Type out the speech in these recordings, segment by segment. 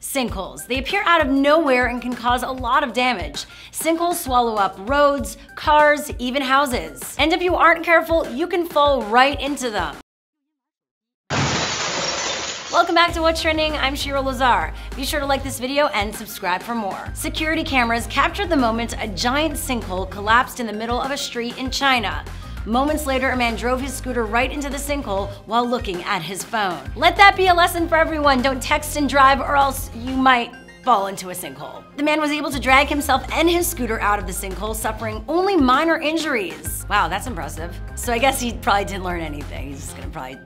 Sinkholes. They appear out of nowhere and can cause a lot of damage. Sinkholes swallow up roads, cars, even houses. And if you aren't careful, you can fall right into them. Welcome back to What's Trending. I'm Shira Lazar. Be sure to like this video and subscribe for more. Security cameras captured the moment a giant sinkhole collapsed in the middle of a street in China. Moments later, a man drove his scooter right into the sinkhole while looking at his phone. Let that be a lesson for everyone. Don't text and drive or else you might fall into a sinkhole. The man was able to drag himself and his scooter out of the sinkhole, suffering only minor injuries. Wow, that's impressive. So I guess he probably didn't learn anything. He's just gonna probably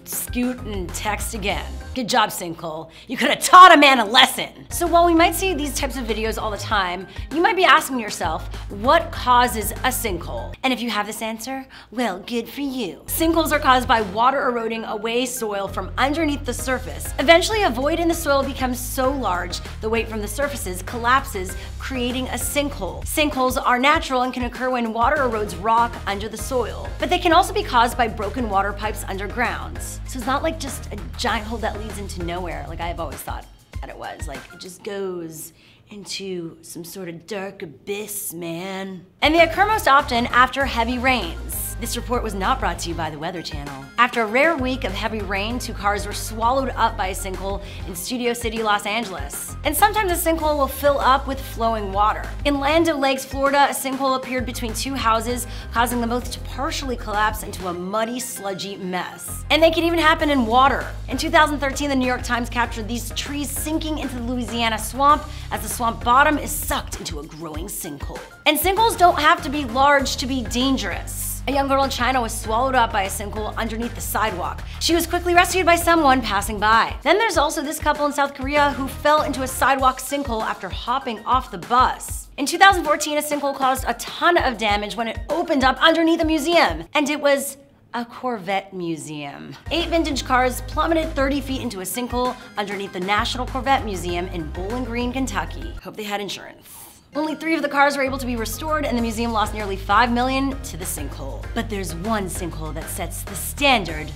scoot and text again. Good job, Sinkhole. You could have taught a man a lesson. So while we might see these types of videos all the time, you might be asking yourself, what causes a sinkhole? And if you have this answer, well, good for you. Sinkholes are caused by water eroding away soil from underneath the surface. Eventually, a void in the soil becomes so large, the weight from the surfaces collapses, creating a sinkhole. Sinkholes are natural and can occur when water erodes rock under the soil. But they can also be caused by broken water pipes underground. So it's not like just a giant hole that leads into nowhere, like I've always thought that it was. Like, it just goes into some sort of dark abyss, man. And they occur most often after heavy rains. This report was not brought to you by the Weather Channel. After a rare week of heavy rain, 2 cars were swallowed up by a sinkhole in Studio City, Los Angeles. And sometimes a sinkhole will fill up with flowing water. In Land O'Lakes, Florida, a sinkhole appeared between 2 houses, causing them both to partially collapse into a muddy, sludgy mess. And they can even happen in water. In 2013, the New York Times captured these trees sinking into the Louisiana swamp as the swamp bottom is sucked into a growing sinkhole. And sinkholes don't have to be large to be dangerous. A young girl in China was swallowed up by a sinkhole underneath the sidewalk. She was quickly rescued by someone passing by. Then there's also this couple in South Korea who fell into a sidewalk sinkhole after hopping off the bus. In 2014, a sinkhole caused a ton of damage when it opened up underneath a museum, and it was a Corvette museum. 8 vintage cars plummeted 30 feet into a sinkhole underneath the National Corvette Museum in Bowling Green, Kentucky. Hope they had insurance. Only 3 of the cars were able to be restored, and the museum lost nearly $5 million to the sinkhole. But there's one sinkhole that sets the standard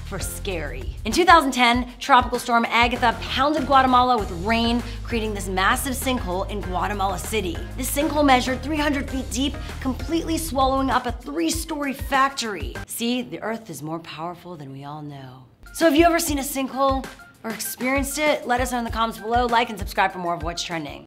for scary. In 2010, Tropical Storm Agatha pounded Guatemala with rain, creating this massive sinkhole in Guatemala City. This sinkhole measured 300 feet deep, completely swallowing up a 3-story factory. See, the earth is more powerful than we all know. So have you ever seen a sinkhole or experienced it? Let us know in the comments below. Like and subscribe for more of What's Trending.